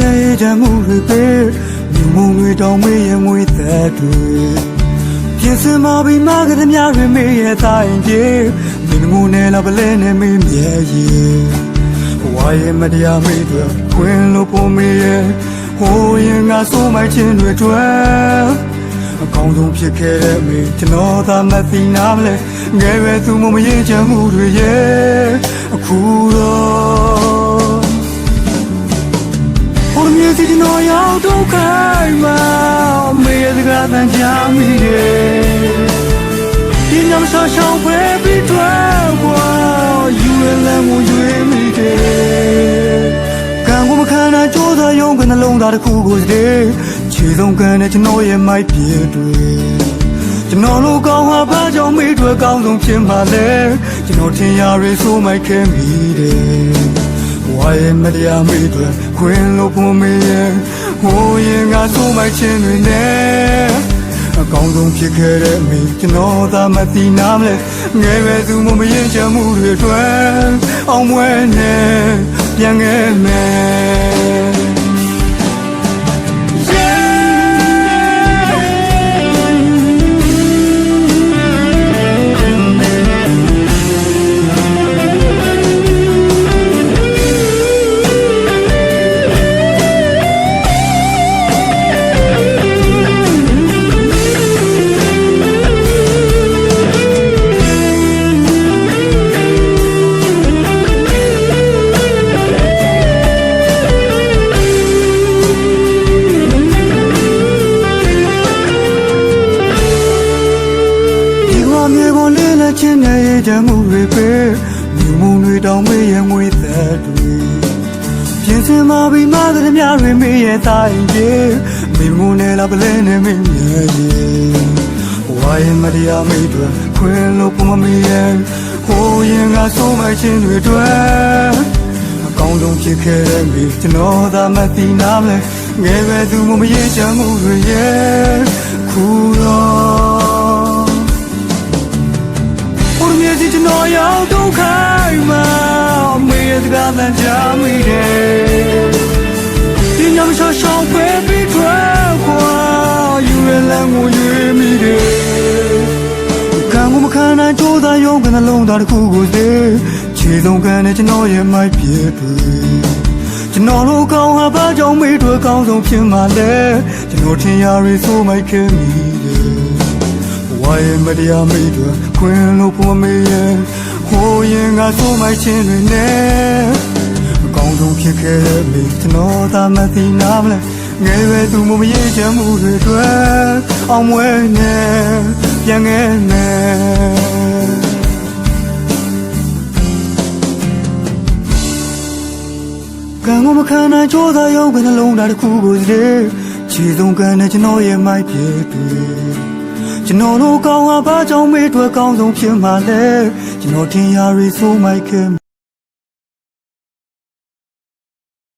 ချင်းနဲ့ကြမှုတွေပဲမြုံမုံတွေတောင်မေးရမွေးသက်တွေပြင်စင်မပြီးမကတဲ့များတွေမေးရတိုင်းပြေမင်းငုံနဲ့လာပလဲနဲ့မေးမြဲရေဝါရဲ့မတရားမေးတွေခွင်လို့ပုံမေးရဟိုရင်ငါဆိုမိုက်ချင်းတွေတွေ့အကောင်းဆုံးဖြစ်ခဲ့တဲ့မေကျွန်တော်သာမသိနာမလဲငယ်ပဲသူမရင်ချမှုတွေရဲ့အခုတော့ဟိုမြေစီကျွန်တော်ရောက်တော့ခိုင်းမှာမေရဲ့စကားတန်ချမိတယ်ဒီညမဆောင်းရှောင်းပဲပြီးတော့ကွာယူရလမ်းကိုရွေးမိတယ်ကံကိုမခံနိုင်ကြိုးစားရုံကနှလုံးသားတစ်ခုကိုစေခြေဆုံးကန်တဲ့ကျွန်တော်ရဲ့မိုက်ပြေတွေကျွန်တော်လိုကောင်းဟာဘာကြောင့်မိတွေကောင်းဆုံးဖြစ်မှလဲကျွန်တော်ထင်ရရဆိုးမိုက်ခဲ့မိတယ်ဝါရဲ့မတရားမိတွေခွင်လို့ပုံမေးရဲ့ဟိုရင်ငါဆိုးမိုက်ခြင်းတွေနဲ့အကောင်းဆုံးဖြစ်ခဲ့တဲ့မိကျွန်တော်သာမသိနာမလဲငယ်ပဲသူမရင်ချမှုတွေတွေ့အောင်မွဲနဲ့ပြန်ခဲ့မယ်မြေပေါ်လေးလက်ချင်းနဲ့ကြမှုတွေပဲမြုံမုံတွေတောင်မေးရငွေသက်တွေပြင်စင်မပြီးမတဲ့များတွေမေးရတိုင်းပြေမိမုန်းနဲ့လာပလဲနဲ့မင်းမြဲရေဝါရင်မတရားမေးတွေခွင်လို့ပုံမမေးရဟိုရင်ကဆိုးမိုက်ခြင်းတွေတွေ့အကောင်းဆုံးဖြစ်ခဲ့တဲ့မိကျွန်တော်သာမသိနာမလဲငယ်ပဲသူမရင်ချမှုတွေရဲ့ခုတော့ကျွန်တော်ရောက်တော့ခိုင်းမှာမေရဲ့စကားတန်ချမိတယ်ဒီညမဆောင်းရှောင်းပဲပြီးတော့ကွာယူရလမ်းကိုရွေးမိတယ်ကံကိုမခံနိုင်ကြိုးစားရုံကနှလုံးသားတစ်ခုကိုစေခြေဆုံးကန်တဲ့ကျွန်တော်ရဲ့မိုက်ပြေတွေကျွန်တော်တို့ကောင်းဟာဘာကြောင့်မေးတွေကောင်းဆုံးဖြစ်မှလဲကျွန်တော်ထင်ရရဆိုးမိုက်ခဲ့မိတယ်ဝါရဲ့မတရားမိတွေခွင်လို့ပုံမေးရဲ့ဟိုရင်ကဆိုးမိုက်ခြင်းတွေနဲ့အကောင်းဆုံးဖြစ်ခဲ့တဲ့မိကျွန်တော်သာမသိနာမလဲငယ်ပဲသူမရင်ချမှုတွေတွေ့အောင်မွဲနဲ့ပြန်ခဲ့မယ်ကံကိုမခံနိုင်ကြိုးစားရုံကနှလုံးသားတစ်ခုကိုစေခြေဆုံးကန်တဲ့ကျွန်တော်ရဲ့မိုက်ပြေတွေကျွန်တော်တို့ကောင်းဟာဘာကြောင့်မေးတွေကောင်းဆုံးဖြစ်မှလဲကျွန်တော်ထင်ရရဆိုးမိုက်ခဲ့